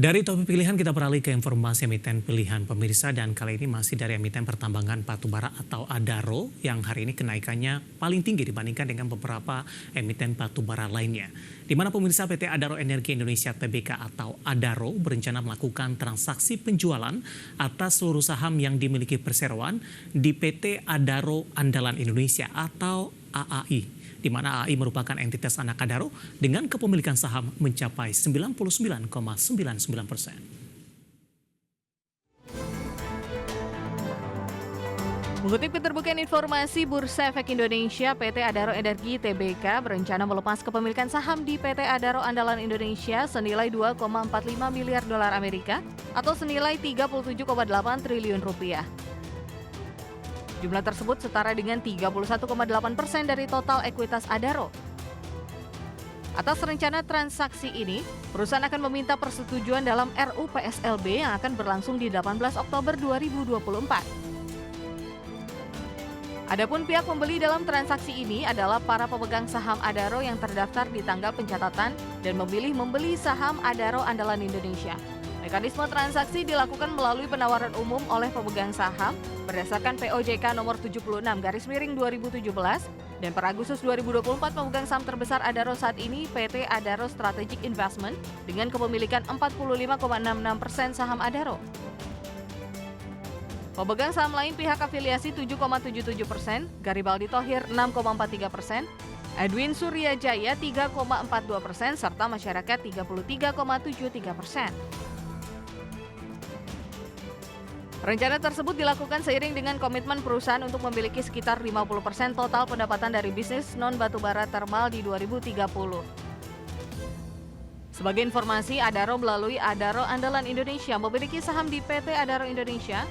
Dari topik pilihan kita beralih ke informasi emiten pilihan pemirsa dan kali ini masih dari emiten pertambangan batubara atau Adaro yang hari ini kenaikannya paling tinggi dibandingkan dengan beberapa emiten batubara lainnya. Di mana pemirsa PT Adaro Energi Indonesia Tbk atau Adaro berencana melakukan transaksi penjualan atas seluruh saham yang dimiliki perseroan di PT Adaro Andalan Indonesia atau AAI. Di mana AAI merupakan entitas anak Adaro dengan kepemilikan saham mencapai 99,99%. Mengutip keterbukaan informasi Bursa Efek Indonesia, PT Adaro Energi Tbk berencana melepas kepemilikan saham di PT Adaro Andalan Indonesia senilai 2,45 miliar dolar Amerika atau senilai 37,8 triliun rupiah. Jumlah tersebut setara dengan 31,8% dari total ekuitas Adaro. Atas rencana transaksi ini, perusahaan akan meminta persetujuan dalam RUU PSLB yang akan berlangsung di 18 Oktober 2024. Adapun pihak pembeli dalam transaksi ini adalah para pemegang saham Adaro yang terdaftar di tanggal pencatatan dan memilih membeli saham Adaro Andalan Indonesia. Mekanisme transaksi dilakukan melalui penawaran umum oleh pemegang saham berdasarkan POJK nomor 76/2017 dan per Agustus 2024 pemegang saham terbesar Adaro saat ini PT Adaro Strategic Investment dengan kepemilikan 45,66% saham Adaro. Pemegang saham lain pihak afiliasi 7,77%, Garibaldi Thohir 6,43%, Edwin Suryajaya 3,42% serta masyarakat 33,73%. Rencana tersebut dilakukan seiring dengan komitmen perusahaan untuk memiliki sekitar 50% total pendapatan dari bisnis non-batubara termal di 2030. Sebagai informasi, Adaro melalui Adaro Andalan Indonesia memiliki saham di PT Adaro Indonesia,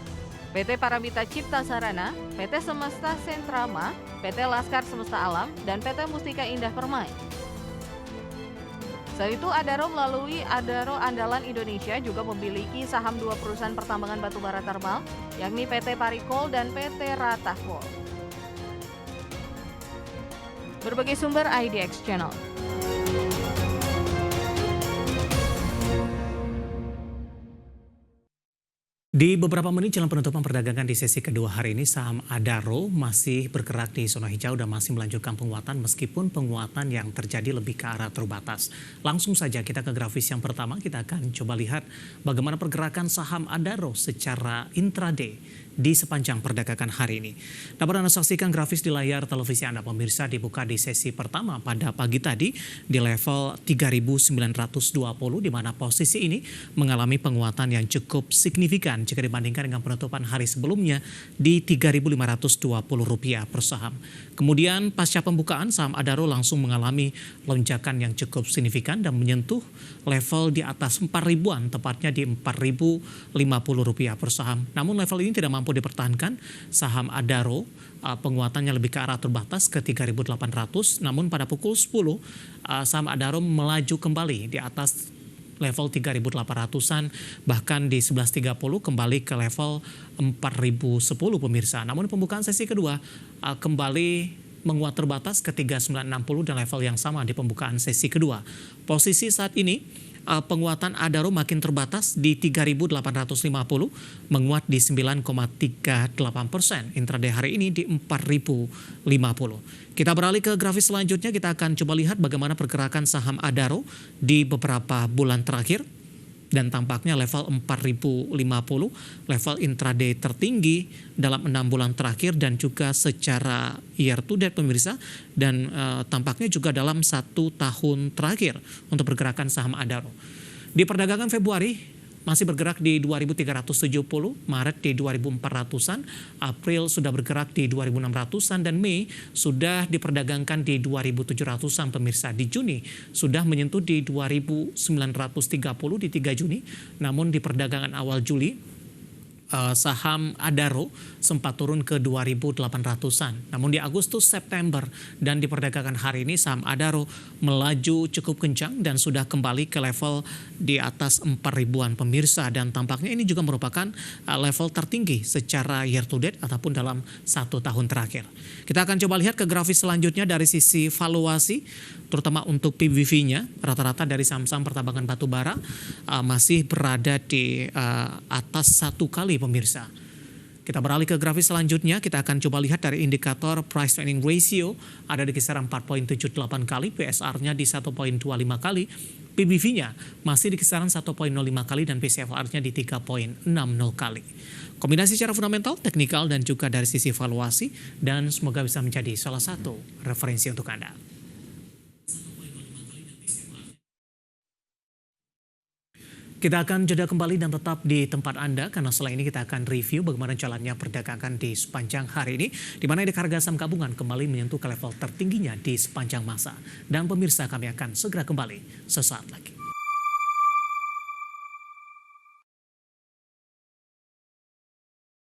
PT Paramita Cipta Sarana, PT Semesta Sentrama, PT Laskar Semesta Alam, dan PT Mustika Indah Permai. Selain itu, Adaro melalui Adaro Andalan Indonesia juga memiliki saham dua perusahaan pertambangan batubara termal, yakni PT Parikol dan PT Ratahkol. Berbagai sumber IDX Channel. Di beberapa menit jelang penutupan perdagangan di sesi kedua hari ini, saham Adaro masih bergerak di zona hijau dan masih melanjutkan penguatan meskipun penguatan yang terjadi lebih ke arah terbatas. Langsung saja kita ke grafis yang pertama, kita akan coba lihat bagaimana pergerakan saham Adaro secara intraday di sepanjang perdagangan hari ini. Dapat Anda saksikan grafis di layar televisi Anda pemirsa dibuka di sesi pertama pada pagi tadi di level 3.920 di mana posisi ini mengalami penguatan yang cukup signifikan jika dibandingkan dengan penutupan hari sebelumnya di Rp3.520 per saham. Kemudian pasca pembukaan saham Adaro langsung mengalami lonjakan yang cukup signifikan dan menyentuh level di atas 4.000-an, tepatnya di Rp4.050 per saham. Namun level ini tidak mampu dipertahankan. Saham Adaro penguatannya lebih ke arah terbatas ke 3.800, namun pada pukul 10 saham Adaro melaju kembali di atas level 3.800-an, bahkan di 11.30 kembali ke level 4.010 pemirsa. Namun pembukaan sesi kedua kembali menguat terbatas ke 3.960 dan level yang sama di pembukaan sesi kedua. Posisi saat ini penguatan Adaro makin terbatas di 3.850, menguat di 9,38%. Intraday hari ini di 4.050. Kita beralih ke grafis selanjutnya, kita akan coba lihat bagaimana pergerakan saham Adaro di beberapa bulan terakhir. Dan tampaknya level 4.050, level intraday tertinggi dalam 6 bulan terakhir dan juga secara year to date pemirsa. Dan tampaknya juga dalam 1 tahun terakhir untuk pergerakan saham Adaro. Di perdagangan Februari masih bergerak di 2.370, Maret di 2.400-an, April sudah bergerak di 2.600-an, dan Mei sudah diperdagangkan di 2.700-an pemirsa. Di Juni sudah menyentuh di 2.930 di 3 Juni, namun di perdagangan awal Juli saham Adaro sempat turun ke 2.800-an. Namun di Agustus, September, dan di perdagangan hari ini saham Adaro melaju cukup kencang dan sudah kembali ke level di atas 4.000-an pemirsa. Dan tampaknya ini juga merupakan level tertinggi secara year to date ataupun dalam 1 tahun terakhir. Kita akan coba lihat ke grafis selanjutnya dari sisi valuasi. terutama untuk PBV-nya, rata-rata dari saham-saham pertambangan batubara masih berada di atas 1 kali pemirsa. Kita beralih ke grafis selanjutnya, kita akan coba lihat dari indikator price to earning ratio ada di kisaran 4,78 kali, PSR-nya di 1,25 kali, PBV-nya masih di kisaran 1,05 kali dan PCFR-nya di 3,60 kali. Kombinasi secara fundamental, teknikal dan juga dari sisi valuasi dan semoga bisa menjadi salah satu referensi untuk Anda. Kita akan jeda kembali dan tetap di tempat Anda karena setelah ini kita akan review bagaimana jalannya perdagangan di sepanjang hari ini, di mana indeks harga saham gabungan kembali menyentuh ke level tertingginya di sepanjang masa. Dan pemirsa, kami akan segera kembali sesaat lagi.